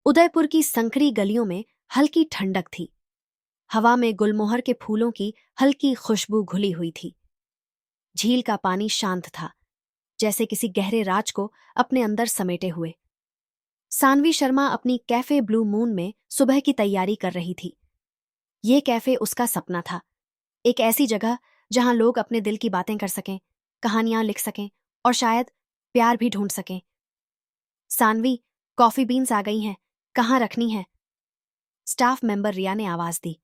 उदयपुर की संकरी गलियों में हल्की ठंडक थी। हवा में गुलमोहर के फूलों की हल्की खुशबू घुली हुई थी। झील का पानी शांत था, जैसे किसी गहरे राज को अपने अंदर समेटे हुए। सानवी शर्मा अपनी कैफे ब्लू मून में सुबह की तैयारी कर रही थी। ये कैफे उसका सपना था, एक ऐसी जगह जहां लोग अपने दिल की बातें कर सकें, कहानियां लिख सकें और शायद प्यार भी ढूंढ सकें। सानवी, कॉफी बीन्स आ गई हैं, कहाँ रखनी है? स्टाफ मेंबर रिया ने आवाज दी।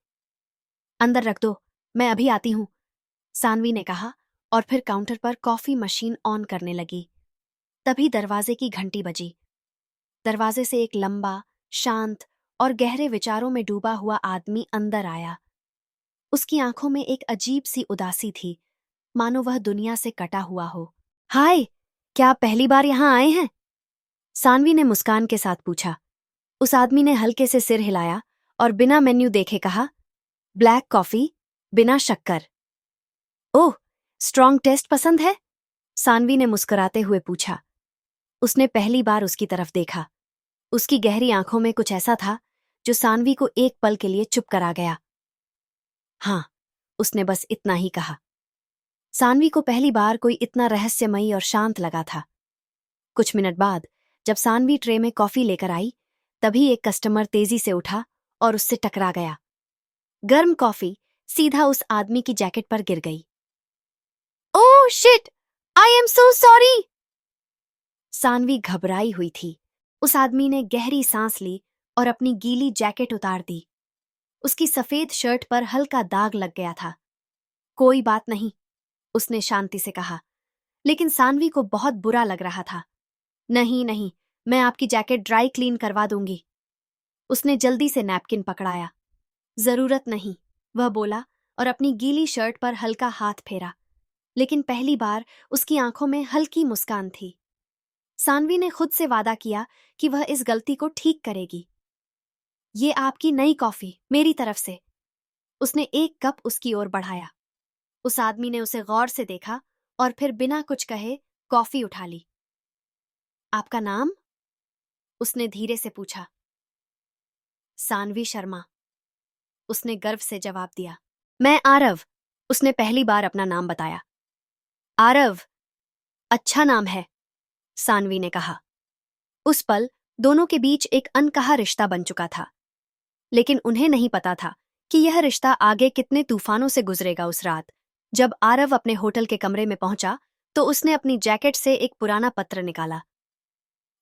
अंदर रख दो, मैं अभी आती हूं, सानवी ने कहा और फिर काउंटर पर कॉफी मशीन ऑन करने लगी। तभी दरवाजे की घंटी बजी। दरवाजे से एक लंबा, शांत और गहरे विचारों में डूबा हुआ आदमी अंदर आया। उसकी आंखों में एक अजीब सी उदासी थी, मानो वह दुनिया से कटा हुआ हो। हाय, क्या आप पहली बार यहां आए हैं? सानवी ने मुस्कान के साथ पूछा। उस आदमी ने हल्के से सिर हिलाया और बिना मेन्यू देखे कहा, ब्लैक कॉफी, बिना शक्कर। ओह, स्ट्रॉन्ग टेस्ट पसंद है? सानवी ने मुस्कुराते हुए पूछा। उसने पहली बार उसकी तरफ देखा। उसकी गहरी आंखों में कुछ ऐसा था जो सानवी को एक पल के लिए चुप करा गया। हाँ, उसने बस इतना ही कहा। सानवी को पहली बार कोई इतना रहस्यमयी और शांत लगा था। कुछ मिनट बाद जब सानवी ट्रे में कॉफी लेकर आई, तभी एक कस्टमर तेजी से उठा और उससे टकरा गया। गर्म कॉफी सीधा उस आदमी की जैकेट पर गिर गई। Oh shit! I am so sorry! Saanvi घबराई हुई थी। उस आदमी ने गहरी सांस ली और अपनी गीली जैकेट उतार दी। उसकी सफेद शर्ट पर हल्का दाग लग गया था। कोई बात नहीं, उसने शांति से कहा, लेकिन सानवी को बहुत बुरा लग रहा था। नहीं नहीं, मैं आपकी जैकेट ड्राई क्लीन करवा दूंगी। उसने जल्दी से नैपकिन पकड़ाया। जरूरत नहीं, वह बोला और अपनी गीली शर्ट पर हल्का हाथ फेरा। लेकिन पहली बार उसकी आंखों में हल्की मुस्कान थी। सानवी ने खुद से वादा किया कि वह इस गलती को ठीक करेगी। ये आपकी नई कॉफी, मेरी तरफ से। उसने एक कप उसकी ओर बढ़ाया। उस आदमी ने उसे गौर से देखा और फिर बिना कुछ कहे कॉफी उठा ली। आपका नाम? उसने धीरे से पूछा। सानवी शर्मा, उसने गर्व से जवाब दिया। मैं आरव, उसने पहली बार अपना नाम बताया। आरव, अच्छा नाम है, सानवी ने कहा। उस पल दोनों के बीच एक अनकहा रिश्ता बन चुका था, लेकिन उन्हें नहीं पता था कि यह रिश्ता आगे कितने तूफानों से गुजरेगा। उस रात जब आरव अपने होटल के कमरे में पहुंचा तो उसने अपनी जैकेट से एक पुराना पत्र निकाला।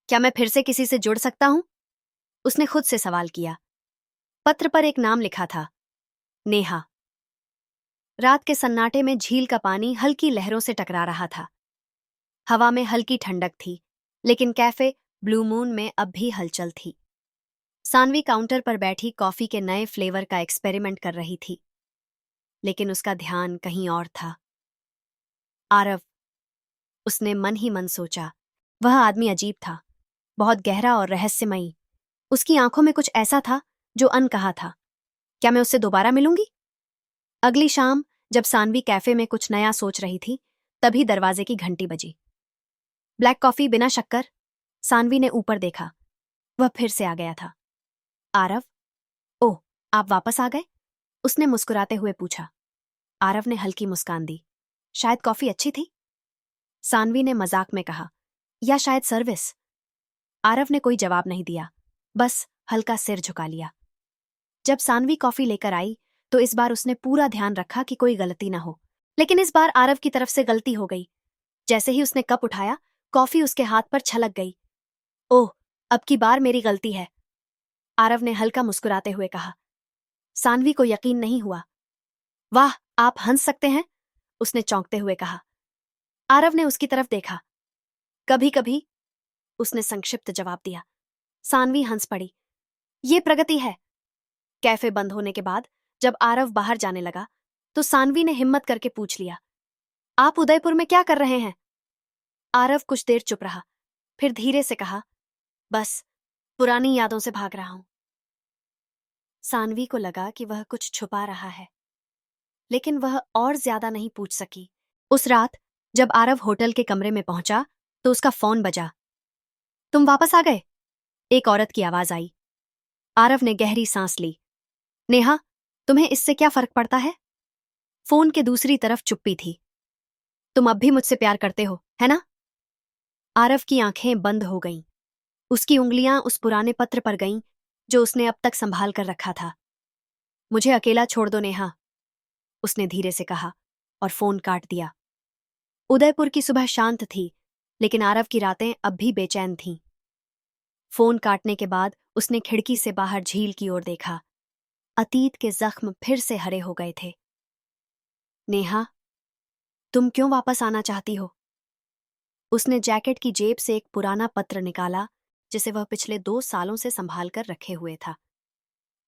क्या मैं फिर से किसी से जुड़ सकता हूं? उसने खुद से सवाल किया। पत्र पर एक नाम लिखा था, नेहा। रात के सन्नाटे में झील का पानी हल्की लहरों से टकरा रहा था। हवा में हल्की ठंडक थी, लेकिन कैफे ब्लू मून में अब भी हलचल थी। सानवी काउंटर पर बैठी कॉफी के नए फ्लेवर का एक्सपेरिमेंट कर रही थी, लेकिन उसका ध्यान कहीं और था। आरव, उसने मन ही मन सोचा। वह आदमी अजीब था, बहुत गहरा और रहस्यमयी। उसकी आंखों में कुछ ऐसा था जो अनकहा था। क्या मैं उससे दोबारा मिलूंगी? अगली शाम जब सानवी कैफे में कुछ नया सोच रही थी, तभी दरवाजे की घंटी बजी। ब्लैक कॉफी, बिना शक्कर। सानवी ने ऊपर देखा। वह फिर से आ गया था। आरव, ओह, आप वापस आ गए? उसने मुस्कुराते हुए पूछा। आरव ने हल्की मुस्कान दी। शायद कॉफी अच्छी थी, सानवी ने मजाक में कहा, या शायद सर्विस। आरव ने कोई जवाब नहीं दिया, बस हल्का सिर झुका लिया। जब सानवी कॉफी लेकर आई तो इस बार उसने पूरा ध्यान रखा कि कोई गलती ना हो, लेकिन इस बार आरव की तरफ से गलती हो गई। जैसे ही उसने कप उठाया, कॉफी उसके हाथ पर छलक गई। ओह, अब की बार मेरी गलती है, आरव ने हल्का मुस्कुराते हुए कहा। सानवी को यकीन नहीं हुआ। वाह, आप हंस सकते हैं, उसने चौंकते हुए कहा। आरव ने उसकी तरफ देखा। कभी कभी, उसने संक्षिप्त जवाब दिया। सानवी हंस पड़ी। ये प्रगति है। कैफे बंद होने के बाद जब आरव बाहर जाने लगा तो सानवी ने हिम्मत करके पूछ लिया, आप उदयपुर में क्या कर रहे हैं? आरव कुछ देर चुप रहा, फिर धीरे से कहा, बस पुरानी यादों से भाग रहा हूं। सानवी को लगा कि वह कुछ छुपा रहा है, लेकिन वह और ज्यादा नहीं पूछ सकी। उस रात जब आरव होटल के कमरे में पहुंचा तो उसका फोन बजा। तुम वापस आ गए? एक औरत की आवाज आई। आरव ने गहरी सांस ली। नेहा, तुम्हें इससे क्या फर्क पड़ता है? फोन के दूसरी तरफ चुप्पी थी। तुम अब भी मुझसे प्यार करते हो, है ना? आरव की आंखें बंद हो गईं। उसकी उंगलियां उस पुराने पत्र पर गईं जो उसने अब तक संभाल कर रखा था। मुझे अकेला छोड़ दो नेहा, उसने धीरे से कहा और फोन काट दिया। उदयपुर की सुबह शांत थी, लेकिन आरव की रातें अब भी बेचैन थीं। फोन काटने के बाद उसने खिड़की से बाहर झील की ओर देखा। अतीत के जख्म फिर से हरे हो गए थे। नेहा, तुम क्यों वापस आना चाहती हो? उसने जैकेट की जेब से एक पुराना पत्र निकाला जिसे वह पिछले 2 सालों से संभाल कर रखे हुए था।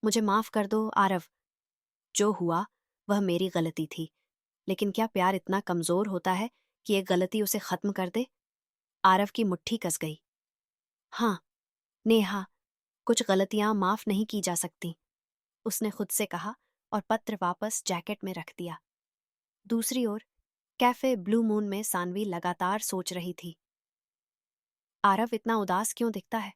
मुझे माफ कर दो आरव, जो हुआ वह मेरी गलती थी, लेकिन क्या प्यार इतना कमजोर होता है कि एक गलती उसे खत्म कर दे? आरव की मुट्ठी कस गई। हाँ नेहा, कुछ गलतियां माफ नहीं की जा सकती, उसने खुद से कहा और पत्र वापस जैकेट में रख दिया। दूसरी ओर कैफे ब्लू मून में सानवी लगातार सोच रही थी। आरव इतना उदास क्यों दिखता है?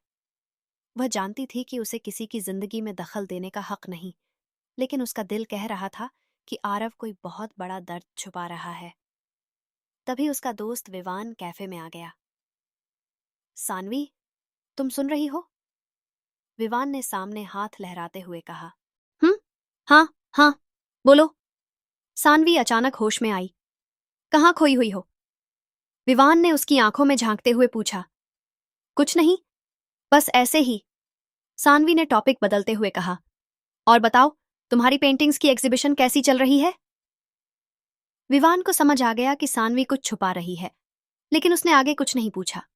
वह जानती थी कि उसे किसी की जिंदगी में दखल देने का हक नहीं, लेकिन उसका दिल कह रहा था कि आरव कोई बहुत बड़ा दर्द छुपा रहा है। तभी उसका दोस्त विवान कैफे में आ गया। सानवी, तुम सुन रही हो? विवान ने सामने हाथ लहराते हुए कहा। हाँ हाँ, बोलो। सानवी अचानक होश में आई। कहाँ खोई हुई हो? विवान ने उसकी आंखों में झांकते हुए पूछा। कुछ नहीं, बस ऐसे ही, सानवी ने टॉपिक बदलते हुए कहा। और बताओ, तुम्हारी पेंटिंग्स की एग्जीबिशन कैसी चल रही है? विवान को समझ आ गया कि सानवी कुछ छुपा रही है, लेकिन उसने आगे कुछ नहीं पूछा।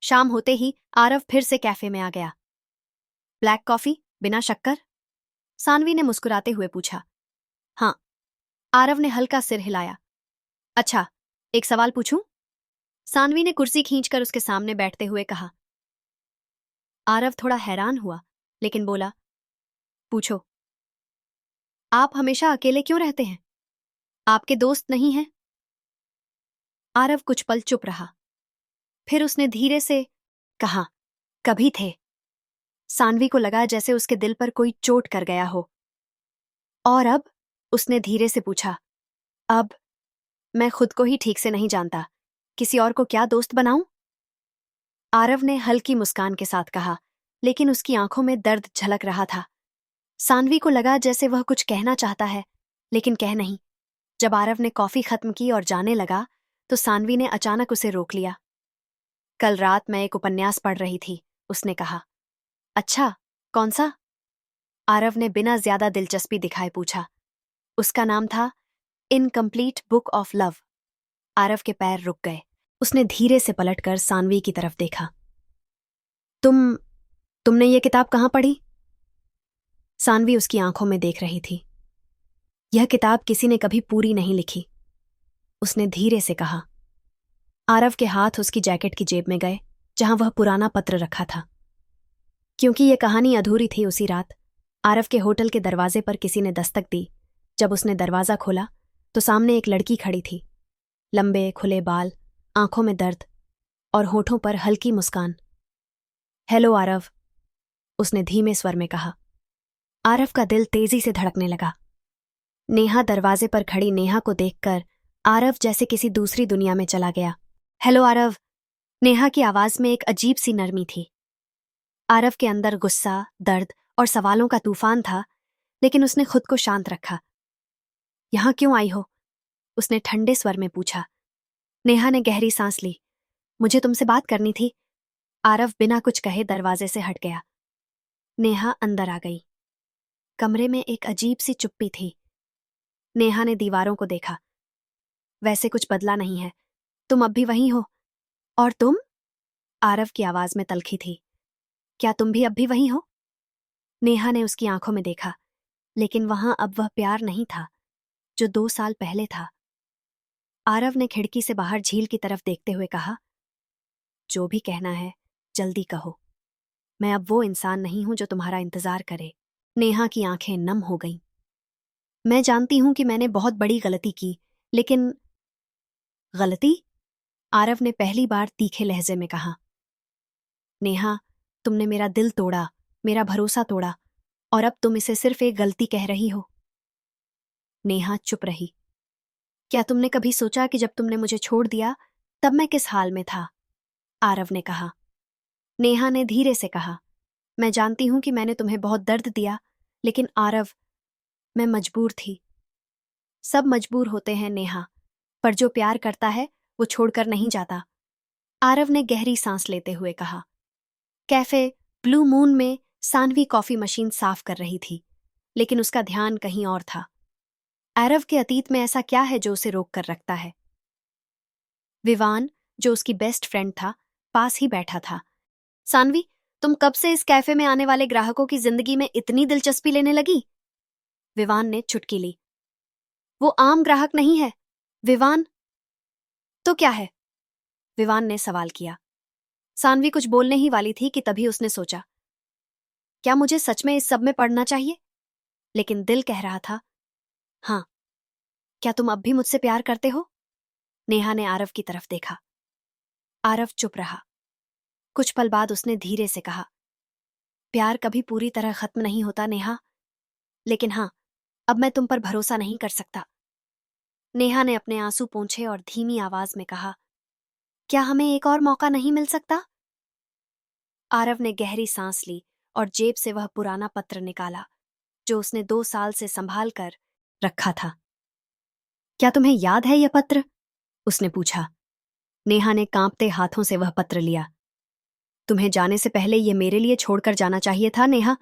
शाम होते ही आरव फिर से कैफे में आ गया। ब्लैक कॉफी बिना शक्कर? सानवी ने मुस्कुराते हुए पूछा। हाँ, आरव ने हल्का सिर हिलाया। अच्छा, एक सवाल पूछूं? सानवी ने कुर्सी खींचकर उसके सामने बैठते हुए कहा। आरव थोड़ा हैरान हुआ, लेकिन बोला, पूछो। आप हमेशा अकेले क्यों रहते हैं? आपके दोस्त नहीं हैं? आरव कुछ पल चुप रहा। फिर उसने धीरे से कहा, कभी थे। सानवी को लगा जैसे उसके दिल पर कोई चोट कर गया हो। और अब? उसने धीरे से पूछा। अब मैं खुद को ही ठीक से नहीं जानता, किसी और को क्या दोस्त बनाऊं? आरव ने हल्की मुस्कान के साथ कहा, लेकिन उसकी आंखों में दर्द झलक रहा था। सानवी को लगा जैसे वह कुछ कहना चाहता है, लेकिन कह नहीं। जब आरव ने कॉफी खत्म की और जाने लगा, तो सानवी ने अचानक उसे रोक लिया। कल रात मैं एक उपन्यास पढ़ रही थी, उसने कहा। अच्छा, कौन सा? आरव ने बिना ज्यादा दिलचस्पी दिखाए पूछा। उसका नाम था incomplete book of love. Aarav के पैर रुक गए। उसने धीरे से पलटकर सानवी की तरफ देखा। तुमने ये किताब कहाँ पढ़ी? सानवी उसकी आंखों में देख रही थी। यह किताब किसी ने कभी पूरी नहीं लिखी, उसने धीरे से कहा। आरव के हाथ उसकी जैकेट की जेब में गए, जहां वह पुराना पत्र रखा था। क्योंकि यह कहानी अधूरी थी, उसी रात आरव के होटल के दरवाजे पर किसी ने दस्तक दी। जब उसने दरवाजा खोला तो सामने एक लड़की खड़ी थी। लंबे खुले बाल, आंखों में दर्द और होठों पर हल्की मुस्कान। हेलो आरव, उसने धीमे स्वर में कहा। आरव का दिल तेजी से धड़कने लगा। नेहा दरवाजे पर खड़ी नेहा को देखकर आरव जैसे किसी दूसरी दुनिया में चला गया। हेलो आरव, नेहा की आवाज में एक अजीब सी नरमी थी। आरव के अंदर गुस्सा, दर्द और सवालों का तूफान था, लेकिन उसने खुद को शांत रखा। यहां क्यों आई हो? उसने ठंडे स्वर में पूछा। नेहा ने गहरी सांस ली। मुझे तुमसे बात करनी थी। आरव बिना कुछ कहे दरवाजे से हट गया। नेहा अंदर आ गई। कमरे में एक अजीब सी चुप्पी थी। नेहा ने दीवारों को देखा। वैसे कुछ बदला नहीं है, तुम अब भी वहीं हो। और तुम? आरव की आवाज में तल्खी थी। क्या तुम भी अब भी वहीं हो? नेहा ने उसकी आंखों में देखा, लेकिन वहां अब वह प्यार नहीं था जो 2 साल पहले था। आरव ने खिड़की से बाहर झील की तरफ देखते हुए कहा, जो भी कहना है जल्दी कहो। मैं अब वो इंसान नहीं हूं जो तुम्हारा इंतजार करे। नेहा की आंखें नम हो गईं। मैं जानती हूं कि मैंने बहुत बड़ी गलती की, लेकिन गलती? आरव ने पहली बार तीखे लहजे में कहा। नेहा, तुमने मेरा दिल तोड़ा, मेरा भरोसा तोड़ा और अब तुम इसे सिर्फ एक गलती कह रही हो। नेहा चुप रही। क्या तुमने कभी सोचा कि जब तुमने मुझे छोड़ दिया तब मैं किस हाल में था? आरव ने कहा। नेहा ने धीरे से कहा, मैं जानती हूं कि मैंने तुम्हें बहुत दर्द दिया, लेकिन आरव, मैं मजबूर थी। सब मजबूर होते हैं नेहा, पर जो प्यार करता है वो छोड़कर नहीं जाता। आरव ने गहरी सांस लेते हुए कहा। कैफे ब्लू मून में सानवी कॉफी मशीन साफ कर रही थी, लेकिन उसका ध्यान कहीं और था। आरव के अतीत में ऐसा क्या है जो उसे रोक कर रखता है? विवान, जो उसकी बेस्ट फ्रेंड था, पास ही बैठा था। सानवी, तुम कब से इस कैफे में आने वाले ग्राहकों की जिंदगी में इतनी दिलचस्पी लेने लगी? विवान ने चुटकी ली। वो आम ग्राहक नहीं है। विवान, तो क्या है? विवान ने सवाल किया। सानवी कुछ बोलने ही वाली थी कि तभी उसने सोचा, क्या मुझे सच में इस सब में पड़ना चाहिए? लेकिन दिल कह रहा था, हाँ। क्या तुम अब भी मुझसे प्यार करते हो? नेहा ने आरव की तरफ देखा। आरव चुप रहा। कुछ पल बाद उसने धीरे से कहा, प्यार कभी पूरी तरह खत्म नहीं होता नेहा, लेकिन हाँ, अब मैं तुम पर भरोसा नहीं कर सकता। नेहा ने अपने आंसू पोंछे और धीमी आवाज में कहा, क्या हमें एक और मौका नहीं मिल सकता? आरव ने गहरी सांस ली और जेब से वह पुराना पत्र निकाला जो उसने 2 साल से संभाल कर रखा था। क्या तुम्हें याद है यह पत्र? उसने पूछा। नेहा ने कांपते हाथों से वह पत्र लिया। तुम्हें जाने से पहले यह मेरे लिए छोड़कर जाना चाहिए था नेहा,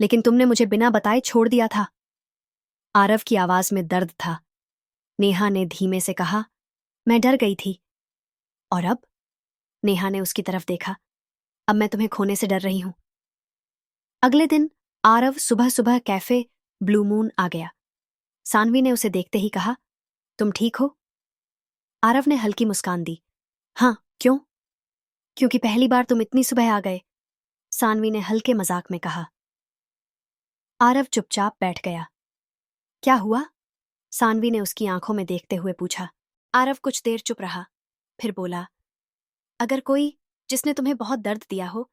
लेकिन तुमने मुझे बिना बताए छोड़ दिया था। आरव की आवाज में दर्द था। नेहा ने धीमे से कहा, मैं डर गई थी। और अब? नेहा ने उसकी तरफ देखा। अब मैं तुम्हें खोने से डर रही हूं। अगले दिन आरव सुबह सुबह कैफे ब्लू मून आ गया। सानवी ने उसे देखते ही कहा, तुम ठीक हो? आरव ने हल्की मुस्कान दी। हाँ, क्यों? क्योंकि पहली बार तुम इतनी सुबह आ गए, सानवी ने हल्के मजाक में कहा। आरव चुपचाप बैठ गया। क्या हुआ? सानवी ने उसकी आंखों में देखते हुए पूछा। आरव कुछ देर चुप रहा, फिर बोला, अगर कोई जिसने तुम्हें बहुत दर्द दिया हो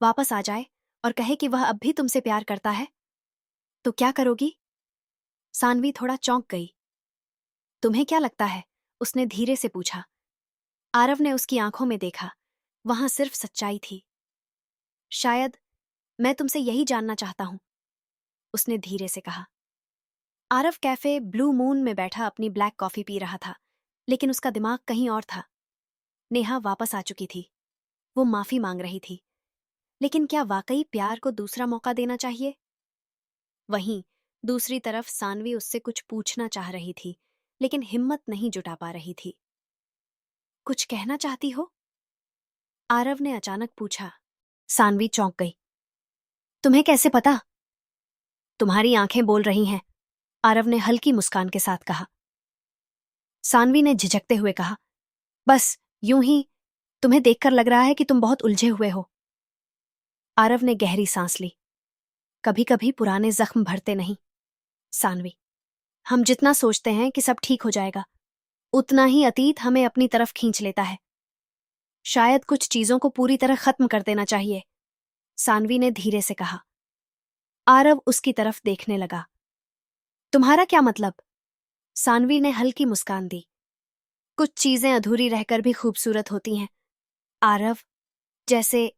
वापस आ जाए और कहे कि वह अब भी तुमसे प्यार करता है, तो क्या करोगी? सानवी थोड़ा चौंक गई। तुम्हें क्या लगता है? उसने धीरे से पूछा। आरव ने उसकी आंखों में देखा। वहां सिर्फ सच्चाई थी। शायद मैं तुमसे यही जानना चाहता हूं, उसने धीरे से कहा। आरव कैफे ब्लू मून में बैठा अपनी ब्लैक कॉफी पी रहा था, लेकिन उसका दिमाग कहीं और था। नेहा वापस आ चुकी थी। वो माफी मांग रही थी, लेकिन क्या वाकई प्यार को दूसरा मौका देना चाहिए? वहीं दूसरी तरफ सानवी उससे कुछ पूछना चाह रही थी, लेकिन हिम्मत नहीं जुटा पा रही थी। कुछ कहना चाहती हो? आरव ने अचानक पूछा। सानवी चौंक गई। तुम्हें कैसे पता? तुम्हारी आंखें बोल रही हैं, आरव ने हल्की मुस्कान के साथ कहा। सानवी ने झिझकते हुए कहा, बस यूं ही, तुम्हें देखकर लग रहा है कि तुम बहुत उलझे हुए हो। आरव ने गहरी सांस ली। कभी कभी पुराने जख्म भरते नहीं सानवी। हम जितना सोचते हैं कि सब ठीक हो जाएगा, उतना ही अतीत हमें अपनी तरफ खींच लेता है। शायद कुछ चीजों को पूरी तरह खत्म कर देना चाहिए, सानवी ने धीरे से कहा। आरव उसकी तरफ देखने लगा। तुम्हारा क्या मतलब? सानवी ने हल्की मुस्कान दी। कुछ चीजें अधूरी रहकर भी खूबसूरत होती हैं आरव, जैसे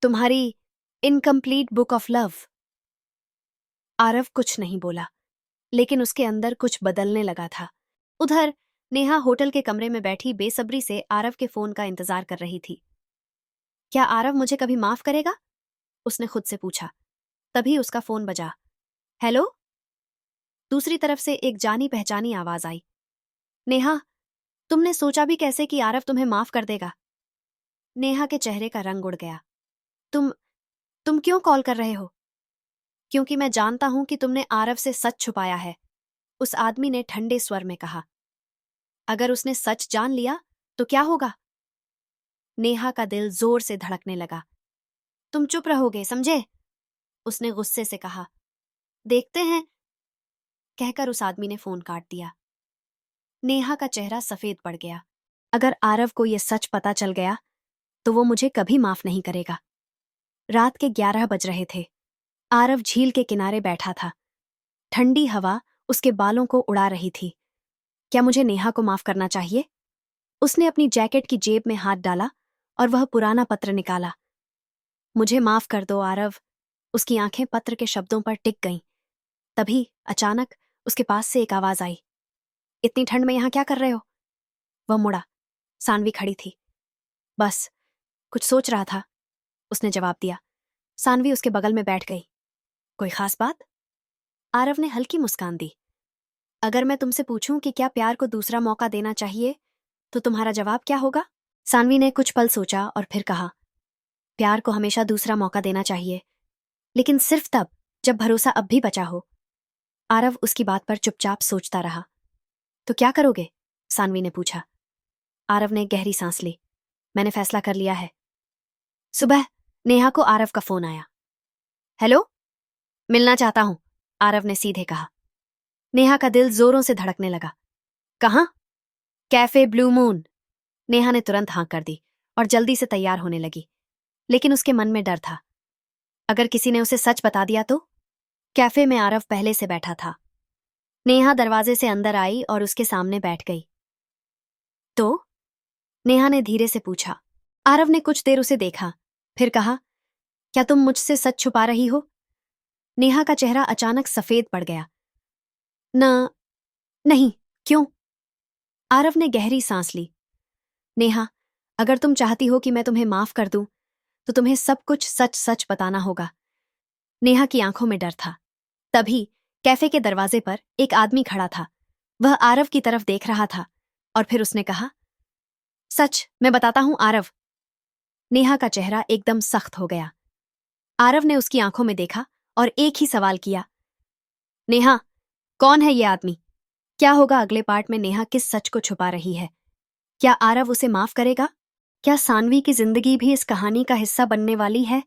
तुम्हारी incomplete book of love. Aarav कुछ नहीं बोला, लेकिन उसके अंदर कुछ बदलने लगा था। उधर नेहा होटल के कमरे में बैठी बेसब्री से आरव के फोन का इंतजार कर रही थी। क्या आरव मुझे कभी माफ करेगा? उसने खुद से पूछा। तभी उसका फोन बजा। हेलो? दूसरी तरफ से एक जानी पहचानी आवाज आई। नेहा, तुमने सोचा भी कैसे कि आरव तुम्हें माफ कर देगा? नेहा के चेहरे का रंग उड़ गया। तुम क्यों कॉल कर रहे हो? क्योंकि मैं जानता हूं कि तुमने आरव से सच छुपाया है, उस आदमी ने ठंडे स्वर में कहा। अगर उसने सच जान लिया तो क्या होगा? नेहा का दिल जोर से धड़कने लगा। तुम चुप रहोगे, समझे? उसने गुस्से से कहा। देखते हैं, कहकर उस आदमी ने फोन काट दिया। नेहा का चेहरा सफेद पड़ गया। अगर आरव को यह सच पता चल गया तो वो मुझे कभी माफ नहीं करेगा। रात के 11 बज रहे थे। आरव झील के किनारे बैठा था। ठंडी हवा उसके बालों को उड़ा रही थी। क्या मुझे नेहा को माफ करना चाहिए? उसने अपनी जैकेट की जेब में हाथ डाला और वह पुराना पत्र निकाला। मुझे माफ कर दो आरव। उसकी आंखें पत्र के शब्दों पर टिक गईं। तभी अचानक उसके पास से एक आवाज आई। इतनी ठंड में यहां क्या कर रहे हो? वह मुड़ा। सानवी खड़ी थी। बस कुछ सोच रहा था, उसने जवाब दिया। सानवी उसके बगल में बैठ गई। कोई खास बात? आरव ने हल्की मुस्कान दी। अगर मैं तुमसे पूछूं कि क्या प्यार को दूसरा मौका देना चाहिए, तो तुम्हारा जवाब क्या होगा? सानवी ने कुछ पल सोचा और फिर कहा, प्यार को हमेशा दूसरा मौका देना चाहिए, लेकिन सिर्फ तब जब भरोसा अब भी बचा हो। आरव उसकी बात पर चुपचाप सोचता रहा। तो क्या करोगे? सानवी ने पूछा। आरव ने गहरी सांस ली। मैंने फैसला कर लिया है। सुबह नेहा को आरव का फोन आया। हेलो, मिलना चाहता हूं, आरव ने सीधे कहा। नेहा का दिल जोरों से धड़कने लगा। कहां? Cafe blue moon. नेहा ने तुरंत हाँ कर दी और जल्दी से तैयार होने लगी, लेकिन उसके मन में डर था। अगर किसी ने उसे सच बता दिया तो? कैफे में आरव पहले से बैठा था। नेहा दरवाजे से अंदर आई और उसके सामने बैठ गई। तो? नेहा ने धीरे से पूछा। आरव ने कुछ देर उसे देखा, फिर कहा, क्या तुम मुझसे सच छुपा रही हो? नेहा का चेहरा अचानक सफेद पड़ गया। नहीं, क्यों? आरव ने गहरी सांस ली। नेहा, अगर तुम चाहती हो कि मैं तुम्हें माफ कर दूं, तो तुम्हें सब कुछ सच सच बताना होगा। नेहा की आंखों में डर था। तभी कैफे के दरवाजे पर एक आदमी खड़ा था। वह आरव की तरफ देख रहा था और फिर उसने कहा, सच मैं बताता हूं आरव। नेहा का चेहरा एकदम सख्त हो गया। आरव ने उसकी आंखों में देखा और एक ही सवाल किया, नेहा, कौन है ये आदमी? क्या होगा अगले पार्ट में? नेहा किस सच को छुपा रही है? क्या आरव उसे माफ करेगा? क्या सानवी की जिंदगी भी इस कहानी का हिस्सा बनने वाली है?